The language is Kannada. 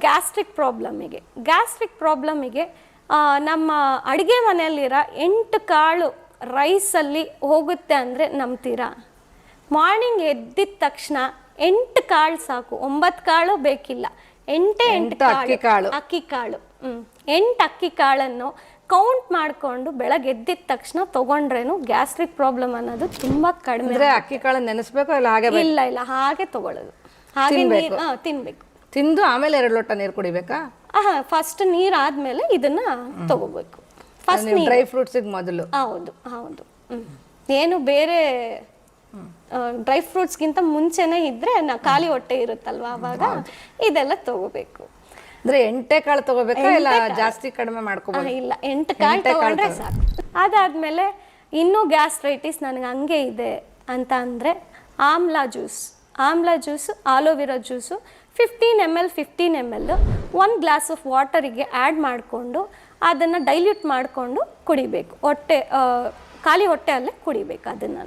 ಗ್ಯಾಸ್ಟ್ರಿಕ್ ಪ್ರಾಬ್ಲಮಿಗೆ ನಮ್ಮ ಅಡುಗೆ ಮನೆಯಲ್ಲಿರೋ 8 ಕಾಳು ರೈಸಲ್ಲಿ ಹೋಗುತ್ತೆ ಅಂದರೆ ನಂಬ್ತೀರಾ? ಮಾರ್ನಿಂಗ್ ಎದ್ದಿದ ತಕ್ಷಣ 8 ಕಾಳು ಸಾಕು, 9 ಕಾಳು ಬೇಕಿಲ್ಲ, 8 ಅಕ್ಕಿ ಕಾಳು 8 ಅಕ್ಕಿ ಕಾಳನ್ನು ಕೌಂಟ್ ಮಾಡಿಕೊಂಡು ಬೆಳಗ್ಗೆ ಎದ್ದಿದ ತಕ್ಷಣ ತಗೊಂಡ್ರೇನು ಗ್ಯಾಸ್ಟ್ರಿಕ್ ಪ್ರಾಬ್ಲಮ್ ಅನ್ನೋದು ತುಂಬಾ ಕಡಿಮೆ. ಅಕ್ಕಿ ಕಾಳು ನೆನೆಸ್ಬೇಕು ಇಲ್ಲ ಹಾಗೆ? ಇಲ್ಲ ಹಾಗೆ ತಗೊಳ್ಳೋದು, ಹಾಗೆ ತಿನ್ಬೇಕು. ತಿಂದು ಆಮೇಲೆ 2 ಲೋಟ ನೀರು ಕುಡಿಬೇಕಾ? ಫಸ್ಟ್ ನೀರ್ ಆದ್ಮೇಲೆ ಇದನ್ನ ತಗೋಬೇಕು. ಫಸ್ಟ್ ಡ್ರೈ ಫ್ರೂಟ್ಸ್ ಮೊದಲು. ಹೌದು. ಏನು ಬೇರೆ ಡ್ರೈ ಫ್ರೂಟ್ಸ್ಗಿಂತ ಮುಂಚೆನೇ ಇದ್ರೆ ಖಾಲಿ ಹೊಟ್ಟೆ ಇರುತ್ತಲ್ವಾ, ಅವಾಗ ಇದೆಲ್ಲ ತಗೋಬೇಕು. ಅಂದ್ರೆ 8 ಕಾಳು ತಗೋಬೇಕಾ ಇಲ್ಲ ಜಾಸ್ತಿ ಕಡಿಮೆ ಮಾಡ್ಕೋಬಹುದು? ಇಲ್ಲ, 8 ಕಾಳು ತಗೊಂಡ್ರೆ ಸಾಕು. ಅದಾದ್ಮೇಲೆ ಇನ್ನೂ ಗ್ಯಾಸ್ಟ್ರೈಟಿಸ್ ನನಗೆ ಹಂಗೆ ಇದೆ ಅಂತ ಅಂದ್ರೆ amla juice, aloe vera juice 15 ml 1 glass of ವಾಟರಿಗೆ ಆ್ಯಡ್ ಮಾಡಿಕೊಂಡು ಅದನ್ನು ಡೈಲ್ಯೂಟ್ ಮಾಡಿಕೊಂಡು ಕುಡಿಬೇಕು. ಖಾಲಿ ಹೊಟ್ಟೆಯಲ್ಲೇ ಕುಡಿಬೇಕು ಅದನ್ನು.